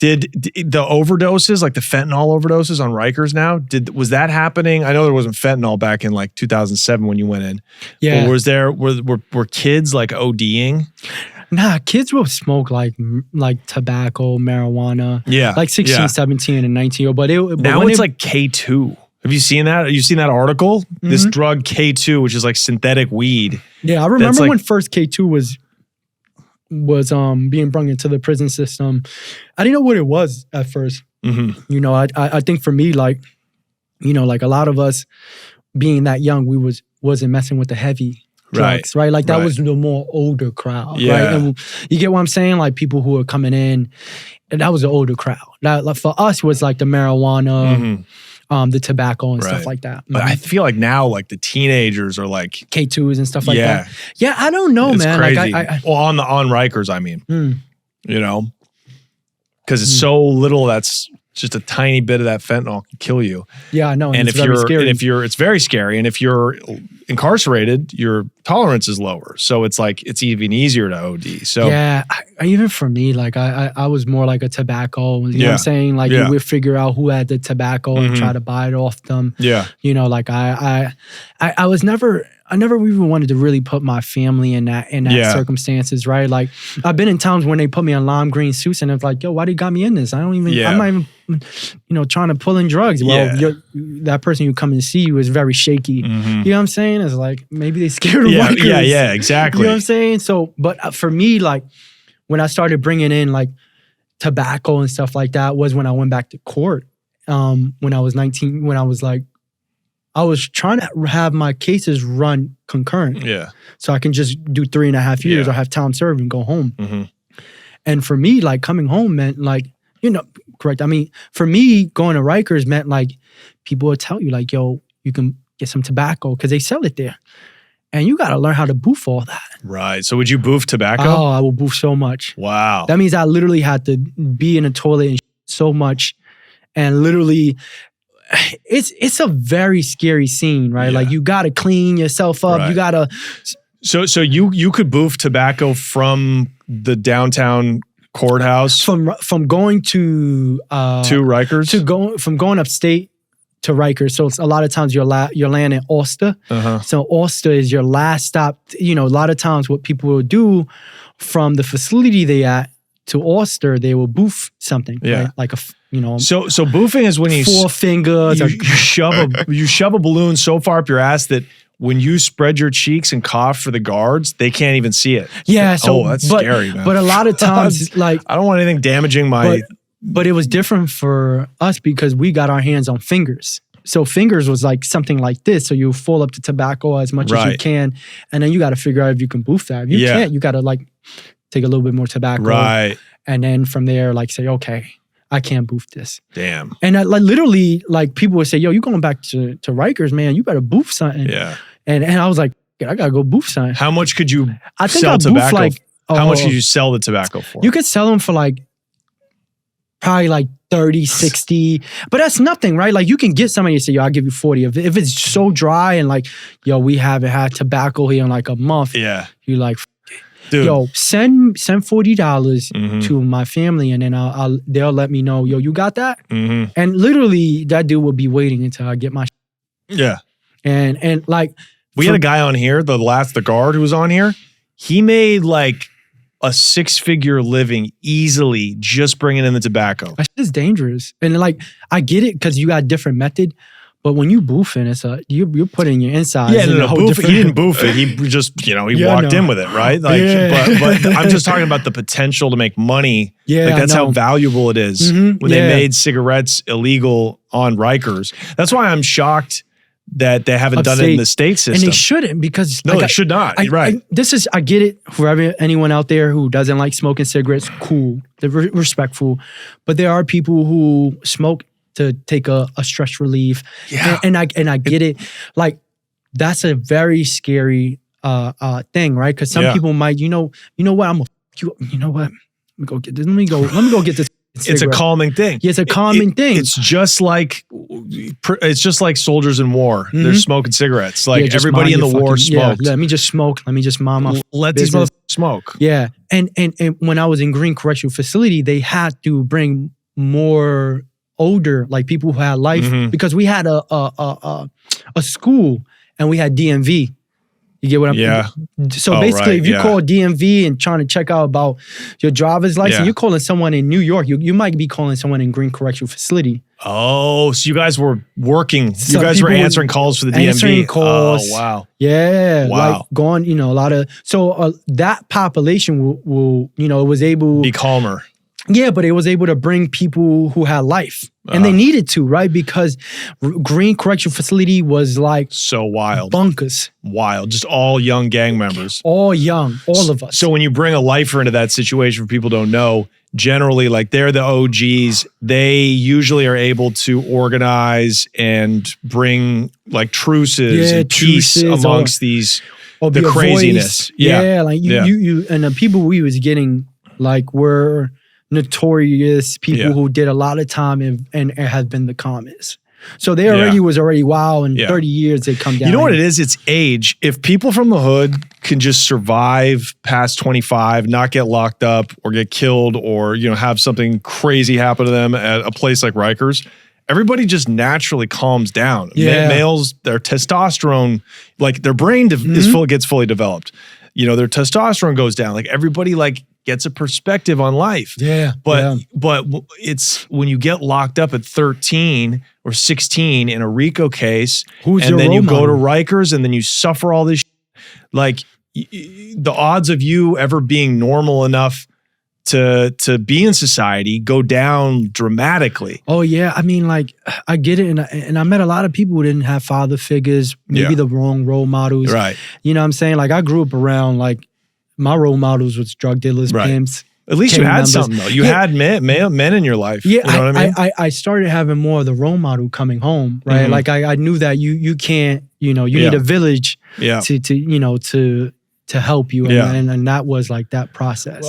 the overdoses, like the fentanyl overdoses on Rikers now, was that happening? I know there wasn't fentanyl back in like 2007 when you went in. Yeah. But were kids like ODing? Nah, kids will smoke like tobacco, marijuana. Yeah. Like 16, 17, and 19. But now it's like K2. Have you seen that? Have you seen that article? This drug K2, which is like synthetic weed. Yeah, I remember when first K2 was being brought into the prison system. I didn't know what it was at first. You know, I think for me, like, you know, like a lot of us being that young, we wasn't messing with the heavy drugs, right? Like that was the more older crowd, right? And you get what I'm saying? Like people who are coming in, and that was the older crowd. That, like, for us was like the marijuana, the tobacco and stuff like that. But I feel like now, like the teenagers are like K2s and stuff like that. Yeah, I don't know, it's man. Crazy. Like well, on Rikers, I mean, you know, because it's so little. That's just a tiny bit of that fentanyl can kill you. Yeah, I know. And it's very scary. it's very scary. And if you're incarcerated, your tolerance is lower. So it's like, it's even easier to OD. So yeah, even for me, like I was more like a tobacco, you know what I'm saying? Like you would figure out who had the tobacco and try to buy it off them. Yeah. You know, like I never even wanted to really put my family in that circumstances, right? Like I've been in times when they put me on lime green suits and it's like, yo, why they got me in this? I'm not even, you know, trying to pull in drugs. Well, that person you come and see you is very shaky. You know what I'm saying? It's like, maybe they scared of Rikers. Yeah, exactly. You know what I'm saying? So, but for me, like when I started bringing in like tobacco and stuff like that was when I went back to court. When I was 19, when I was like, I was trying to have my cases run concurrent. Yeah. So I can just do 3.5 years or have time served and go home. And for me, like coming home meant like, you know, correct. I mean, for me, going to Rikers meant like people would tell you like, yo, you can get some tobacco because they sell it there. And you got to learn how to boof all that. Right. So would you boof tobacco? Oh, I will boof so much. Wow. That means I literally had to be in a toilet and so much and literally... It's a very scary scene, right? Yeah. Like you got to clean yourself up. Right. You got to. So you could boof tobacco from the downtown courthouse from going to Rikers from going upstate to Rikers. So it's a lot of times you're landing in Ulster. So Ulster is your last stop. You know, a lot of times what people will do from the facility they at to Ulster, they will boof something. Yeah, right? Like a. You know, so boofing is when you 4 fingers. You shove a balloon so far up your ass that when you spread your cheeks and cough for the guards, they can't even see it. Yeah, so that's scary, man. But a lot of times, like I don't want anything damaging my. But it was different for us because we got our hands on fingers. So fingers was like something like this. So you fold up the tobacco as much as you can, and then you got to figure out if you can boof that. If you can't, you got to like take a little bit more tobacco, right? And then from there, like say, okay, I can't boof this. Damn. And like literally, like people would say, yo, you going back to Rikers, man, you better boof something. Yeah. And I was like, I gotta go boof something. How much could you sell tobacco? Like, how much could you sell the tobacco for? You could sell them for like, probably like 30, 60. But that's nothing, right? Like you can get somebody and say, yo, I'll give you 40. If it's so dry and like, yo, we haven't had tobacco here in like a month. Yeah. You like, dude. Yo, send $40 to my family, and then they'll let me know. Yo, you got that? And literally, that dude will be waiting until I get my. Yeah, and like we had a guy on here, the guard who was on here. He made like a 6-figure living easily just bringing in the tobacco. That shit is dangerous, and like I get it because you got a different method. But when you boofing, it's you're putting your insides. Yeah, no, he didn't boof it. He just, he walked in with it, right? Like, but I'm just talking about the potential to make money. Yeah, like that's how valuable it is when they made cigarettes illegal on Rikers. That's why I'm shocked that they haven't done it in the state system. And they shouldn't because no, they should not. Right. I get it. Whoever anyone out there who doesn't like smoking cigarettes, cool. They're respectful, but there are people who smoke to take a stress relief. Yeah. And I get it. Like that's a very scary thing, right? Because some people might, you know what, you know what? Let me go get this. Let me go get this It's a cigarette. calming thing. Yeah, it's a calming thing. It's just like soldiers in war. They're smoking cigarettes. Like just everybody in mind the your war fucking- yeah, smoked. let me just smoke. Let me just mind my Let these business. motherfuckers smoke. Yeah, and when I was in Green Correctional Facility, they had to bring more older, like people who had life, because we had a school and we had DMV. You get what I'm Yeah. So Oh, basically, right, if you yeah. call DMV and trying to check out about your driver's license, Yeah. you're calling someone in New York. You might be calling someone in Green Correctional Facility. Oh, so you guys were working. Some you guys were people were answering calls for the DMV. answering calls. Oh, wow. Yeah, Wow. like going, a lot of that population will it was able. Be calmer. Yeah, but it was able to bring people who had life. And they needed to, right? Because Green Correctional Facility was like So wild. bunkers. Wild. Just all young gang members. All young, all of us. So when you bring a lifer into that situation, for people who don't know, generally, like they're the OGs. They usually are able to organize and bring like truces and peace amongst these or the be a craziness. voice. Yeah, like you and the people we was getting like were notorious people who did a lot of time and have been the calmest. So they already was wow, in 30 years they come down. You know what it is? It's age. If people from the hood can just survive past 25, not get locked up or get killed or have something crazy happen to them at a place like Rikers, everybody just naturally calms down. Yeah. Males, their testosterone, like their brain gets fully developed. Their testosterone goes down. Like everybody gets a perspective on life. Yeah. But it's when you get locked up at 13 or 16 in a RICO case, and then you go to Rikers and then you suffer all this like the odds of you ever being normal enough to be in society go down dramatically. Oh yeah, I mean, like I get it, and I met a lot of people who didn't have father figures, maybe the wrong role models. Right. You know what I'm saying? Like I grew up around like my role models was drug dealers, pimps. At least you had members. something though. You had men in your life. Yeah, you know what I mean? I started having more of the role model coming home, right? Like I knew that you can't, you need a village to help you, and that was like that process.